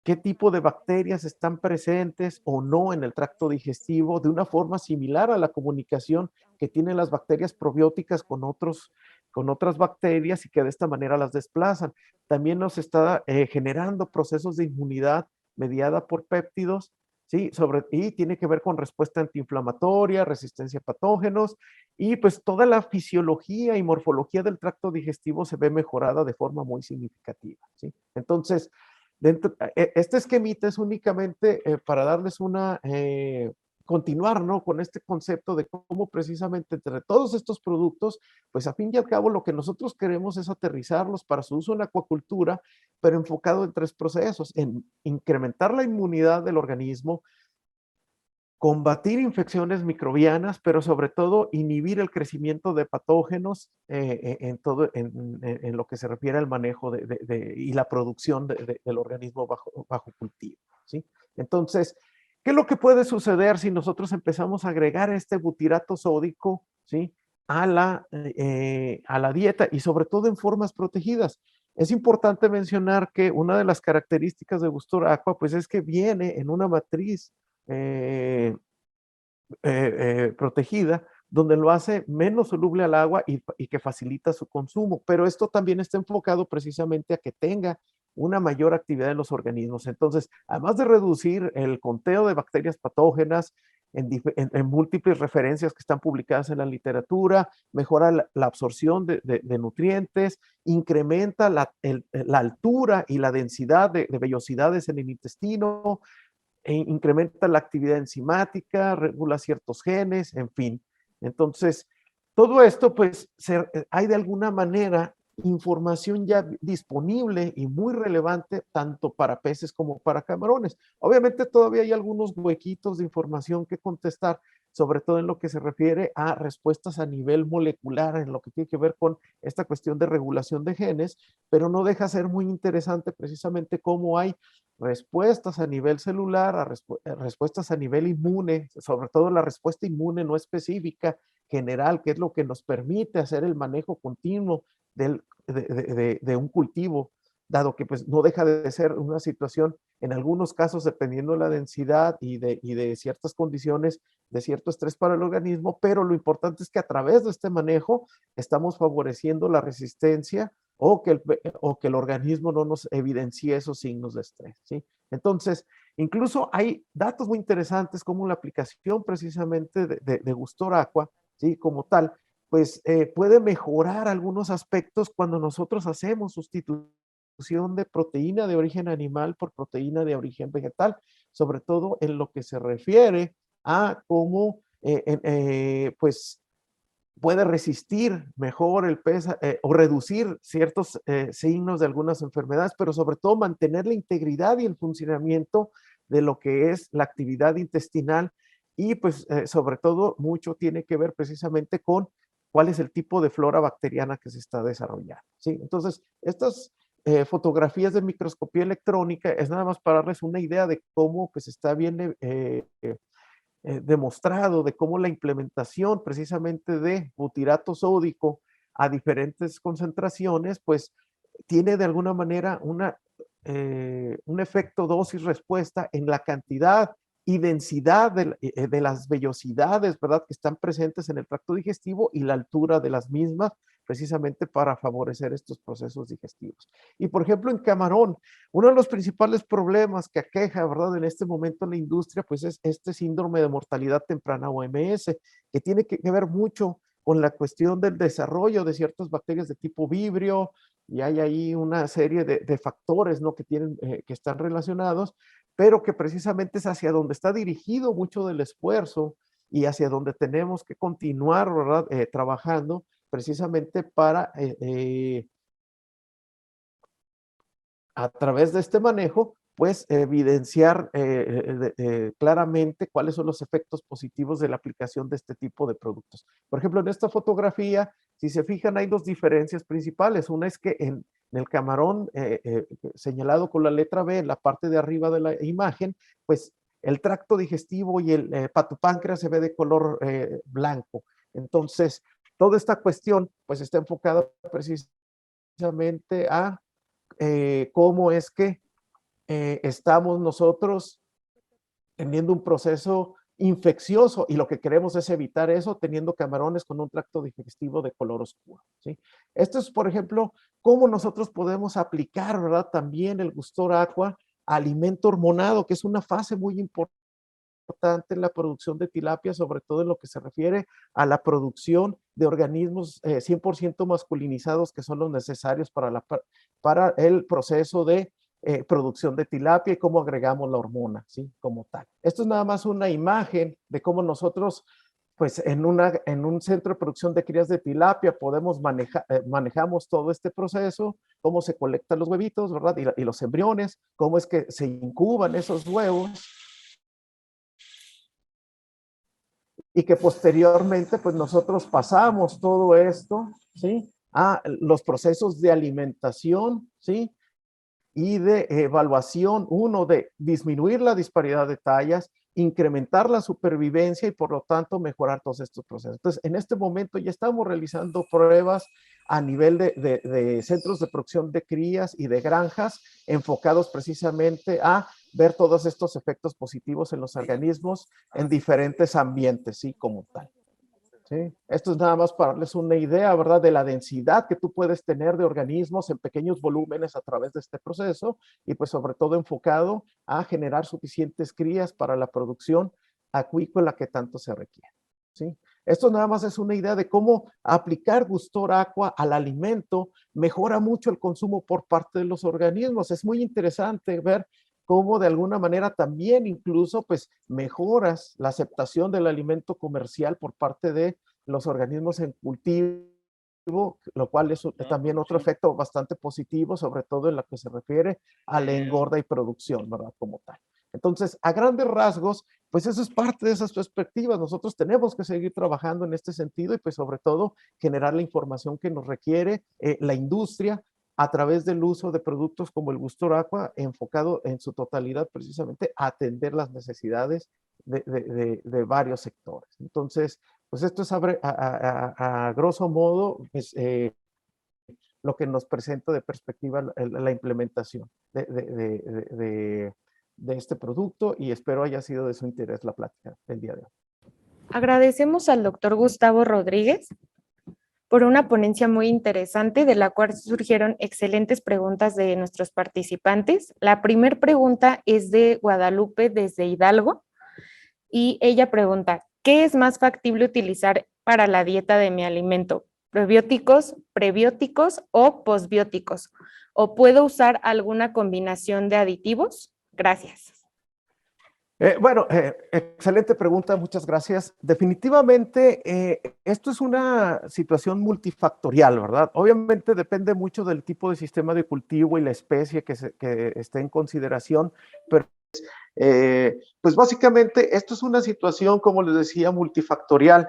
qué tipo de bacterias están presentes o no en el tracto digestivo, de una forma similar a la comunicación que tienen las bacterias probióticas con otras bacterias y que de esta manera las desplazan. También nos está generando procesos de inmunidad mediada por péptidos, ¿sí? Y tiene que ver con respuesta antiinflamatoria, resistencia a patógenos, y pues toda la fisiología y morfología del tracto digestivo se ve mejorada de forma muy significativa, ¿sí? Entonces, este esquemita es únicamente para darles continuar, ¿no? Con este concepto de cómo precisamente entre todos estos productos, pues a fin y al cabo lo que nosotros queremos es aterrizarlos para su uso en acuacultura, pero enfocado en tres procesos: en incrementar la inmunidad del organismo, combatir infecciones microbianas, pero sobre todo inhibir el crecimiento de patógenos en lo que se refiere al manejo y la producción del organismo bajo cultivo, ¿sí? Entonces, ¿qué es lo que puede suceder si nosotros empezamos a agregar este butirato sódico, ¿sí? A la dieta y sobre todo en formas protegidas? Es importante mencionar que una de las características de Gustor Aqua, pues es que viene en una matriz eh, protegida, donde lo hace menos soluble al agua y que facilita su consumo. Pero esto también está enfocado precisamente a que tenga una mayor actividad en los organismos. Entonces, además de reducir el conteo de bacterias patógenas en múltiples referencias que están publicadas en la literatura, mejora la absorción de nutrientes, incrementa la altura y la densidad de vellosidades en el intestino, incrementa la actividad enzimática, regula ciertos genes, en fin. Entonces, todo esto, pues, hay de alguna manera información ya disponible y muy relevante tanto para peces como para camarones. Obviamente todavía hay algunos huequitos de información que contestar, sobre todo en lo que se refiere a respuestas a nivel molecular, en lo que tiene que ver con esta cuestión de regulación de genes, pero no deja ser muy interesante precisamente cómo hay respuestas a nivel celular, respuestas a nivel inmune, sobre todo la respuesta inmune no específica, general, que es lo que nos permite hacer el manejo continuo de un cultivo, dado que pues no deja de ser una situación, en algunos casos, dependiendo de la densidad y de ciertas condiciones, de cierto estrés para el organismo, pero lo importante es que a través de este manejo estamos favoreciendo la resistencia o que el organismo no nos evidencie esos signos de estrés, ¿sí? Entonces, incluso hay datos muy interesantes como la aplicación precisamente de Gustor Aqua, ¿sí? Como tal, pues puede mejorar algunos aspectos cuando nosotros hacemos sustitución sustitución de proteína de origen animal por proteína de origen vegetal, sobre todo en lo que se refiere a cómo pues puede resistir mejor el peso o reducir ciertos signos de algunas enfermedades, pero sobre todo mantener la integridad y el funcionamiento de lo que es la actividad intestinal y pues sobre todo mucho tiene que ver precisamente con cuál es el tipo de flora bacteriana que se está desarrollando. ¿Sí? Entonces, estas fotografías de microscopía electrónica es nada más para darles una idea de cómo pues está bien demostrado de cómo la implementación precisamente de butirato sódico a diferentes concentraciones, pues tiene de alguna manera un efecto dosis-respuesta en la cantidad y densidad de las vellosidades, ¿verdad?, que están presentes en el tracto digestivo y la altura de las mismas, precisamente para favorecer estos procesos digestivos. Y por ejemplo, en camarón, uno de los principales problemas que aqueja, ¿verdad?, en este momento en la industria, pues es este síndrome de mortalidad temprana o MS, que tiene que ver mucho con la cuestión del desarrollo de ciertas bacterias de tipo vibrio, y hay ahí una serie de factores, ¿no?, que están relacionados, pero que precisamente es hacia donde está dirigido mucho del esfuerzo y hacia donde tenemos que continuar, ¿verdad?, trabajando precisamente para, a través de este manejo, pues evidenciar claramente cuáles son los efectos positivos de la aplicación de este tipo de productos. Por ejemplo, en esta fotografía, si se fijan, hay dos diferencias principales. Una es que en el camarón señalado con la letra B, en la parte de arriba de la imagen, pues el tracto digestivo y el patopáncreas se ve de color blanco. Entonces, toda esta cuestión pues está enfocada precisamente a cómo es que estamos nosotros teniendo un proceso infeccioso y lo que queremos es evitar eso teniendo camarones con un tracto digestivo de color oscuro. ¿Sí? Esto es, por ejemplo, cómo nosotros podemos aplicar, ¿verdad?, también el Gustor Aqua a alimento hormonado, que es una fase muy importante en la producción de tilapia, sobre todo en lo que se refiere a la producción de organismos 100% masculinizados que son los necesarios para el proceso de producción de tilapia y cómo agregamos la hormona, ¿sí?, como tal. Esto es nada más una imagen de cómo nosotros, pues en un centro de producción de crías de tilapia podemos manejamos todo este proceso, cómo se colectan los huevitos, ¿verdad?, y los embriones, cómo es que se incuban esos huevos, y que posteriormente, pues nosotros pasamos todo esto, ¿sí?, a los procesos de alimentación, ¿sí?, y de evaluación, uno de disminuir la disparidad de tallas, incrementar la supervivencia y por lo tanto mejorar todos estos procesos. Entonces, en este momento ya estamos realizando pruebas a nivel de centros de producción de crías y de granjas enfocados precisamente a ver todos estos efectos positivos en los organismos en diferentes ambientes, ¿sí?, como tal. ¿Sí? Esto es nada más para darles una idea, ¿verdad?, de la densidad que tú puedes tener de organismos en pequeños volúmenes a través de este proceso y pues sobre todo enfocado a generar suficientes crías para la producción acuícola que tanto se requiere. ¿Sí? Esto nada más es una idea de cómo aplicar Gustor Aqua al alimento mejora mucho el consumo por parte de los organismos. Es muy interesante ver cómo de alguna manera también incluso pues mejoras la aceptación del alimento comercial por parte de los organismos en cultivo, lo cual es también otro efecto bastante positivo, sobre todo en lo que se refiere a la engorda y producción, ¿verdad?, como tal. Entonces, a grandes rasgos, pues eso es parte de esas perspectivas. Nosotros tenemos que seguir trabajando en este sentido y pues sobre todo generar la información que nos requiere la industria a través del uso de productos como el Gustor Aqua, enfocado en su totalidad precisamente a atender las necesidades de varios sectores. Entonces, pues esto es a grosso modo pues, lo que nos presenta de perspectiva la implementación de este producto y espero haya sido de su interés la plática del día de hoy. Agradecemos al doctor Gustavo Rodríguez por una ponencia muy interesante de la cual surgieron excelentes preguntas de nuestros participantes. La primera pregunta es de Guadalupe desde Hidalgo y ella pregunta, ¿qué es más factible utilizar para la dieta de mi alimento? ¿Probióticos, prebióticos o posbióticos? ¿O puedo usar alguna combinación de aditivos? Gracias. Excelente pregunta, muchas gracias. Definitivamente, esto es una situación multifactorial, ¿verdad? Obviamente depende mucho del tipo de sistema de cultivo y la especie que esté en consideración, pero pues básicamente esto es una situación, como les decía, multifactorial,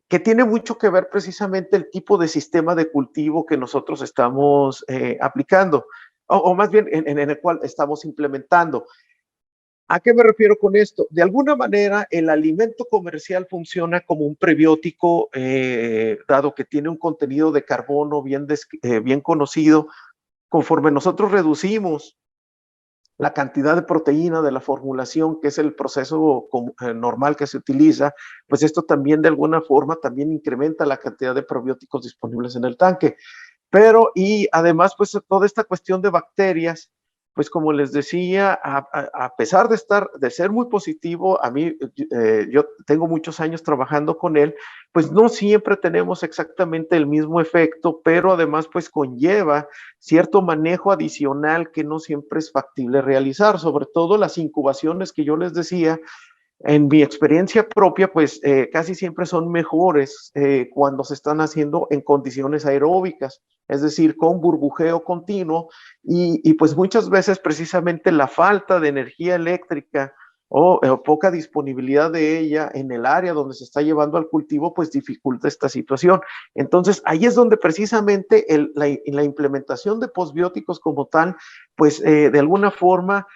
que tiene mucho que ver precisamente el tipo de sistema de cultivo que nosotros estamos aplicando, o más bien en el cual estamos implementando. ¿A qué me refiero con esto? De alguna manera, el alimento comercial funciona como un prebiótico, dado que tiene un contenido de carbono bien conocido. Conforme nosotros reducimos la cantidad de proteína de la formulación, que es el proceso normal que se utiliza, pues esto también de alguna forma también incrementa la cantidad de probióticos disponibles en el tanque. Y además, pues toda esta cuestión de bacterias, pues como les decía, a pesar de ser muy positivo, a mí, yo tengo muchos años trabajando con él, pues no siempre tenemos exactamente el mismo efecto, pero además pues conlleva cierto manejo adicional que no siempre es factible realizar, sobre todo las incubaciones que yo les decía. En mi experiencia propia, pues casi siempre son mejores cuando se están haciendo en condiciones aeróbicas, es decir, con burbujeo continuo y pues muchas veces precisamente la falta de energía eléctrica o poca disponibilidad de ella en el área donde se está llevando al cultivo, pues dificulta esta situación. Entonces, ahí es donde precisamente la implementación de posbióticos como tal, pues de alguna forma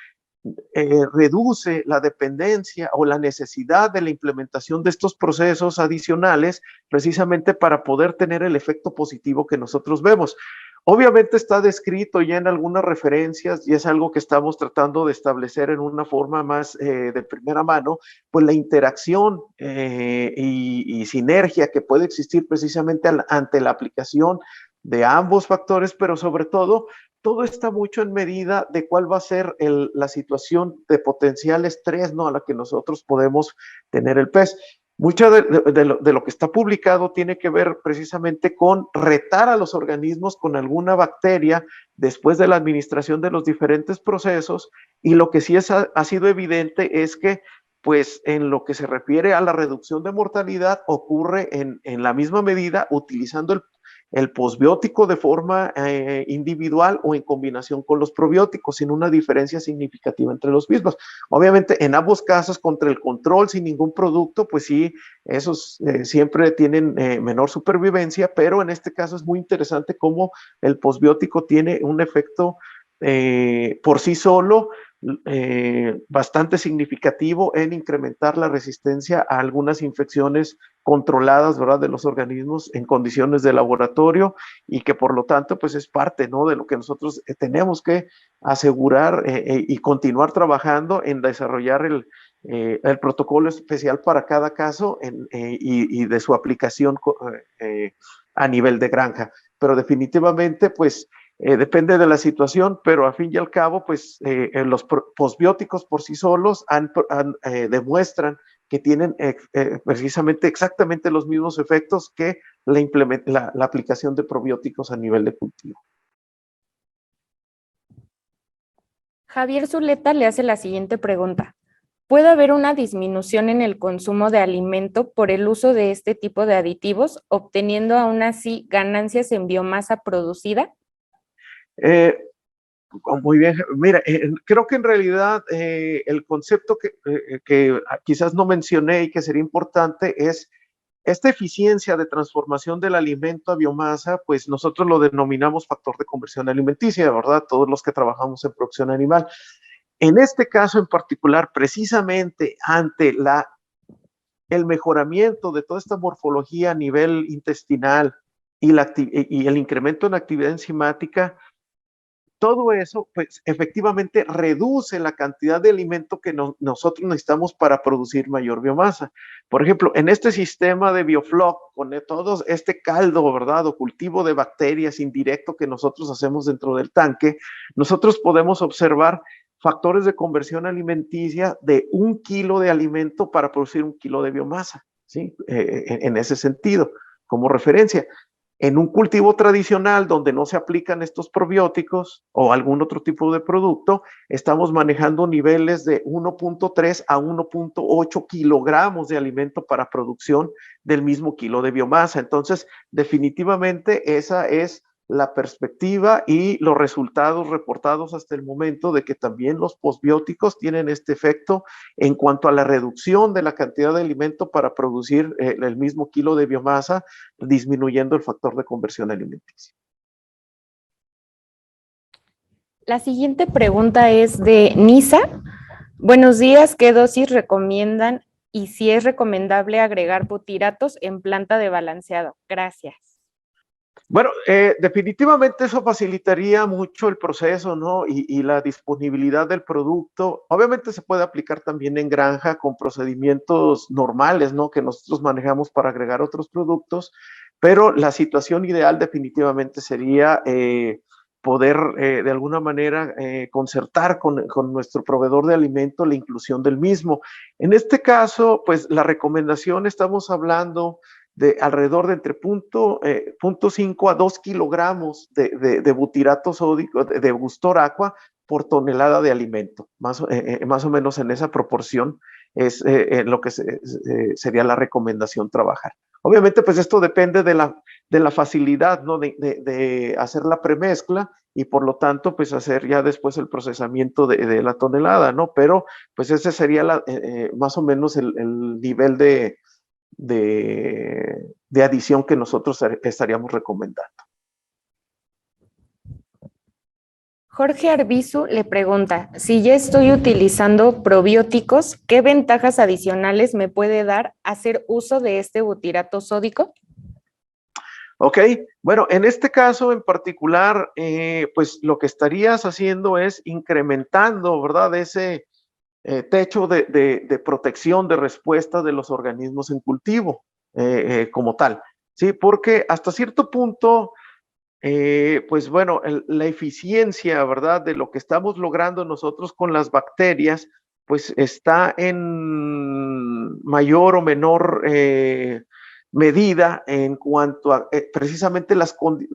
reduce la dependencia o la necesidad de la implementación de estos procesos adicionales precisamente para poder tener el efecto positivo que nosotros vemos. Obviamente está descrito ya en algunas referencias y es algo que estamos tratando de establecer en una forma más de primera mano, pues la interacción y sinergia que puede existir precisamente ante la aplicación de ambos factores, pero sobre todo está mucho en medida de cuál va a ser la situación de potencial estrés, ¿no?, a la que nosotros podemos tener el pez. Mucho de lo que está publicado tiene que ver precisamente con retar a los organismos con alguna bacteria después de la administración de los diferentes procesos, y lo que sí ha sido evidente es que pues en lo que se refiere a la reducción de mortalidad ocurre en la misma medida utilizando el posbiótico de forma individual o en combinación con los probióticos, sin una diferencia significativa entre los mismos. Obviamente, en ambos casos, contra el control sin ningún producto, pues sí, esos siempre tienen menor supervivencia, pero en este caso es muy interesante cómo el posbiótico tiene un efecto por sí solo bastante significativo en incrementar la resistencia a algunas infecciones controladas, ¿verdad?, de los organismos en condiciones de laboratorio, y que por lo tanto pues es parte, ¿no?, de lo que nosotros tenemos que asegurar y continuar trabajando en desarrollar el protocolo especial para cada caso y de su aplicación a nivel de granja. Pero definitivamente pues depende de la situación, pero a fin y al cabo, pues los posbióticos por sí solos demuestran que tienen precisamente exactamente los mismos efectos que la aplicación de probióticos a nivel de cultivo. Javier Zuleta le hace la siguiente pregunta. ¿Puede haber una disminución en el consumo de alimento por el uso de este tipo de aditivos, obteniendo aún así ganancias en biomasa producida? Muy bien, mira, creo que en realidad el concepto que quizás no mencioné y que sería importante es esta eficiencia de transformación del alimento a biomasa, pues nosotros lo denominamos factor de conversión alimenticia, ¿verdad? Todos los que trabajamos en producción animal. En este caso en particular, precisamente ante el mejoramiento de toda esta morfología a nivel intestinal y el incremento en actividad enzimática, todo eso, pues efectivamente reduce la cantidad de alimento que nosotros necesitamos para producir mayor biomasa. Por ejemplo, en este sistema de Biofloc, con todo este caldo, ¿verdad?, o cultivo de bacterias indirecto que nosotros hacemos dentro del tanque, nosotros podemos observar factores de conversión alimenticia de 1 kilo de alimento para producir 1 kilo de biomasa, ¿sí? En ese sentido, como referencia. En un cultivo tradicional donde no se aplican estos probióticos o algún otro tipo de producto, estamos manejando niveles de 1.3 a 1.8 kilogramos de alimento para producción del mismo kilo de biomasa. Entonces, definitivamente esa es la perspectiva y los resultados reportados hasta el momento de que también los posbióticos tienen este efecto en cuanto a la reducción de la cantidad de alimento para producir el mismo kilo de biomasa, disminuyendo el factor de conversión alimenticia. La siguiente pregunta es de Nisa. Buenos días, ¿qué dosis recomiendan y si es recomendable agregar butiratos en planta de balanceado? Gracias. Bueno, definitivamente eso facilitaría mucho el proceso, ¿no? Y la disponibilidad del producto. Obviamente se puede aplicar también en granja con procedimientos normales, ¿no? Que nosotros manejamos para agregar otros productos, pero la situación ideal definitivamente sería poder de alguna manera concertar con nuestro proveedor de alimento la inclusión del mismo. En este caso, pues la recomendación, estamos hablando de alrededor de entre 0.5 a 2 kilogramos de butirato sódico, de Gustor Aqua por tonelada de alimento. Más o menos en esa proporción es lo que sería la recomendación trabajar. Obviamente, pues esto depende de la facilidad, ¿no? de hacer la premezcla y por lo tanto, pues hacer ya después el procesamiento de la tonelada, ¿no? Pero pues ese sería más o menos el nivel de adición que nosotros estaríamos recomendando. Jorge Arbizu le pregunta, si ya estoy utilizando probióticos, ¿qué ventajas adicionales me puede dar hacer uso de este butirato sódico? Ok, bueno, en este caso en particular, pues lo que estarías haciendo es incrementando, ¿verdad? Ese techo de protección, de respuesta de los organismos en cultivo como tal, ¿sí? Porque hasta cierto punto, pues bueno, la eficiencia, ¿verdad? De lo que estamos logrando nosotros con las bacterias, pues está en mayor o menor medida en cuanto a precisamente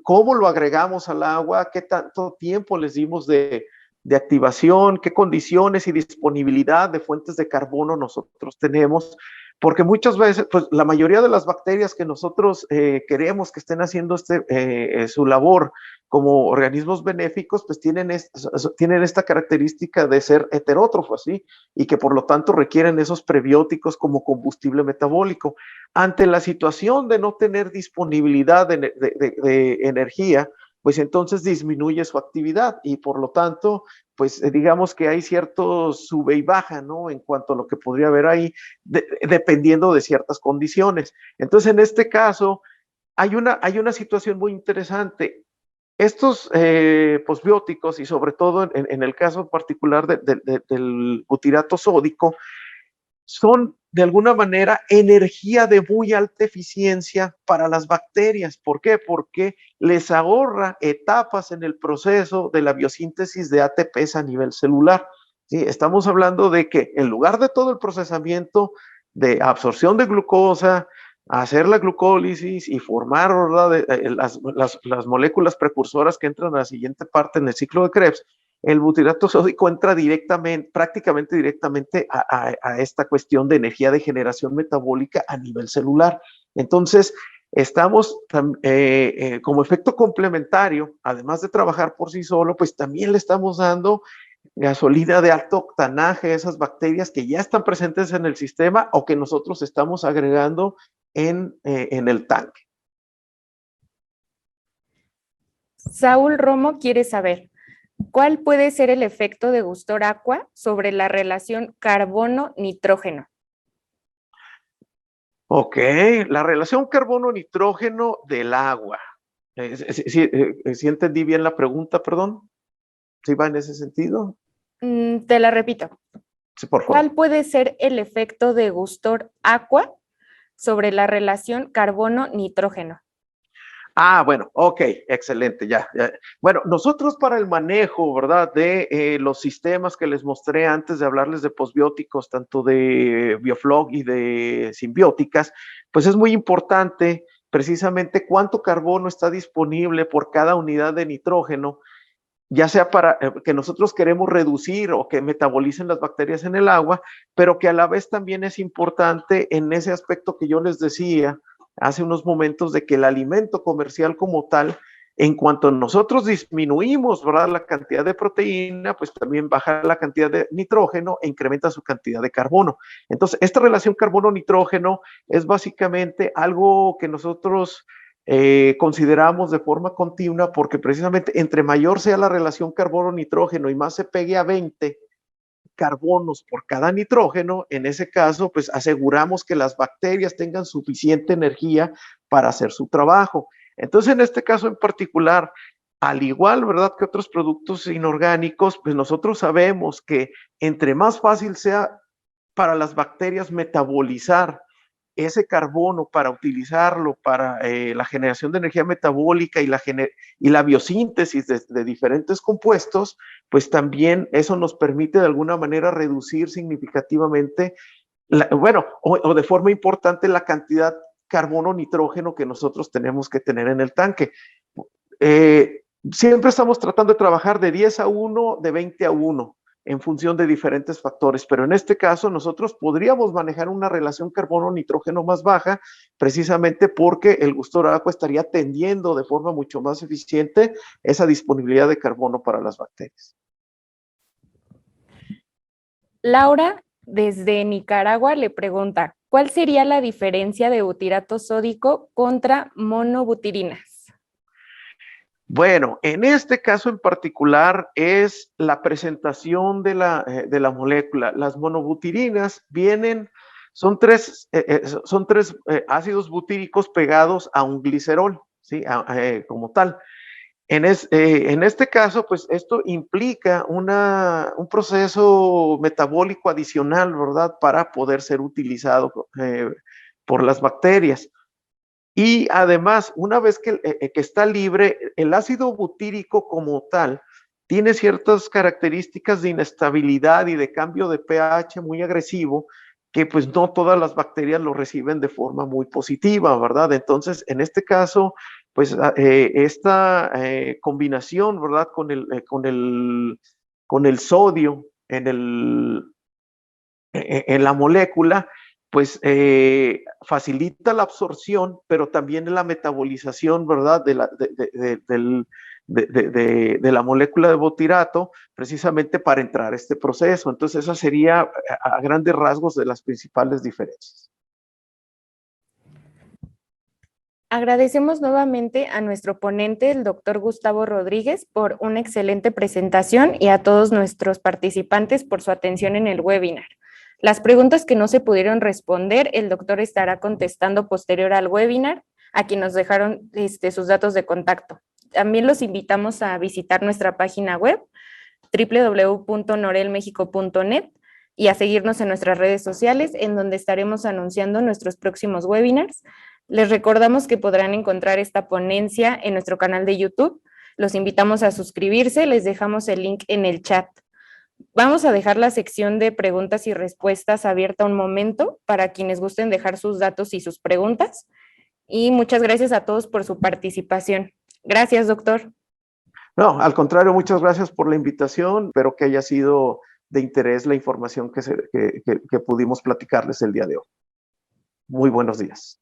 cómo lo agregamos al agua, qué tanto tiempo les dimos de activación, qué condiciones y disponibilidad de fuentes de carbono nosotros tenemos, porque muchas veces, pues la mayoría de las bacterias que nosotros queremos que estén haciendo su labor como organismos benéficos, pues tienen esta característica de ser heterótrofos, ¿sí? Y que por lo tanto requieren esos prebióticos como combustible metabólico. Ante la situación de no tener disponibilidad de energía, pues entonces disminuye su actividad y por lo tanto, pues digamos que hay cierto sube y baja, ¿no? En cuanto a lo que podría haber ahí, dependiendo de ciertas condiciones. Entonces, en este caso, hay una situación muy interesante. Estos posbióticos y sobre todo en el caso particular del butirato sódico, son de alguna manera energía de muy alta eficiencia para las bacterias. ¿Por qué? Porque les ahorra etapas en el proceso de la biosíntesis de ATPs a nivel celular. ¿Sí? Estamos hablando de que en lugar de todo el procesamiento de absorción de glucosa, hacer la glucólisis y formar, ¿verdad? Las moléculas precursoras que entran a la siguiente parte en el ciclo de Krebs, el butirato sódico entra prácticamente directamente a esta cuestión de energía de generación metabólica a nivel celular. Entonces, estamos como efecto complementario, además de trabajar por sí solo, pues también le estamos dando gasolina de alto octanaje a esas bacterias que ya están presentes en el sistema o que nosotros estamos agregando en el tanque. Saúl Romo quiere saber, ¿cuál puede ser el efecto de Gustor Aqua sobre la relación carbono-nitrógeno? Ok, la relación carbono-nitrógeno del agua. ¿Sí entendí bien la pregunta, perdón? ¿Sí va en ese sentido? Te la repito. Sí, por favor. ¿Cuál puede ser el efecto de Gustor Aqua sobre la relación carbono-nitrógeno? Ah, bueno, ok, excelente, ya. Bueno, nosotros para el manejo, ¿verdad? De los sistemas que les mostré antes de hablarles de posbióticos, tanto de Bioflog y de simbióticas, pues es muy importante precisamente cuánto carbono está disponible por cada unidad de nitrógeno, ya sea para que nosotros queremos reducir o que metabolicen las bacterias en el agua, pero que a la vez también es importante en ese aspecto que yo les decía hace unos momentos de que el alimento comercial como tal, en cuanto nosotros disminuimos, ¿verdad?, la cantidad de proteína, pues también baja la cantidad de nitrógeno e incrementa su cantidad de carbono. Entonces, esta relación carbono-nitrógeno es básicamente algo que nosotros consideramos de forma continua, porque precisamente entre mayor sea la relación carbono-nitrógeno y más se pegue a 20 carbonos por cada nitrógeno, en ese caso, pues aseguramos que las bacterias tengan suficiente energía para hacer su trabajo. Entonces, en este caso en particular, al igual, ¿verdad?, que otros productos inorgánicos, pues nosotros sabemos que entre más fácil sea para las bacterias metabolizar ese carbono para utilizarlo para la generación de energía metabólica y la biosíntesis de diferentes compuestos, pues también eso nos permite de alguna manera reducir significativamente, o de forma importante la cantidad carbono-nitrógeno que nosotros tenemos que tener en el tanque. Siempre estamos tratando de trabajar de 10:1, de 20:1, en función de diferentes factores, pero en este caso nosotros podríamos manejar una relación carbono-nitrógeno más baja, precisamente porque el Gusto Agua estaría atendiendo de forma mucho más eficiente esa disponibilidad de carbono para las bacterias. Laura, desde Nicaragua, le pregunta, ¿cuál sería la diferencia de butirato sódico contra monobutirinas? Bueno, en este caso en particular es la presentación de la molécula. Las monobutirinas son tres ácidos butíricos pegados a un glicerol, ¿sí? Como tal. En este caso, pues esto implica un proceso metabólico adicional, ¿verdad?, para poder ser utilizado por las bacterias. Y además, una vez que está libre, el ácido butírico como tal tiene ciertas características de inestabilidad y de cambio de pH muy agresivo, que pues no todas las bacterias lo reciben de forma muy positiva, ¿verdad? Entonces, en este caso, pues esta combinación, ¿verdad?, con el sodio en la molécula, pues facilita la absorción, pero también la metabolización, ¿verdad?, de la molécula de butirato, precisamente para entrar a este proceso. Entonces, esa sería a grandes rasgos de las principales diferencias. Agradecemos nuevamente a nuestro ponente, el doctor Gustavo Rodríguez, por una excelente presentación y a todos nuestros participantes por su atención en el webinar. Las preguntas que no se pudieron responder, el doctor estará contestando posterior al webinar, a quien nos dejaron sus datos de contacto. También los invitamos a visitar nuestra página web, www.norelmexico.net, y a seguirnos en nuestras redes sociales, en donde estaremos anunciando nuestros próximos webinars. Les recordamos que podrán encontrar esta ponencia en nuestro canal de YouTube. Los invitamos a suscribirse, les dejamos el link en el chat. Vamos a dejar la sección de preguntas y respuestas abierta un momento para quienes gusten dejar sus datos y sus preguntas. Y muchas gracias a todos por su participación. Gracias, doctor. No, al contrario, muchas gracias por la invitación. Espero que haya sido de interés la información que pudimos platicarles el día de hoy. Muy buenos días.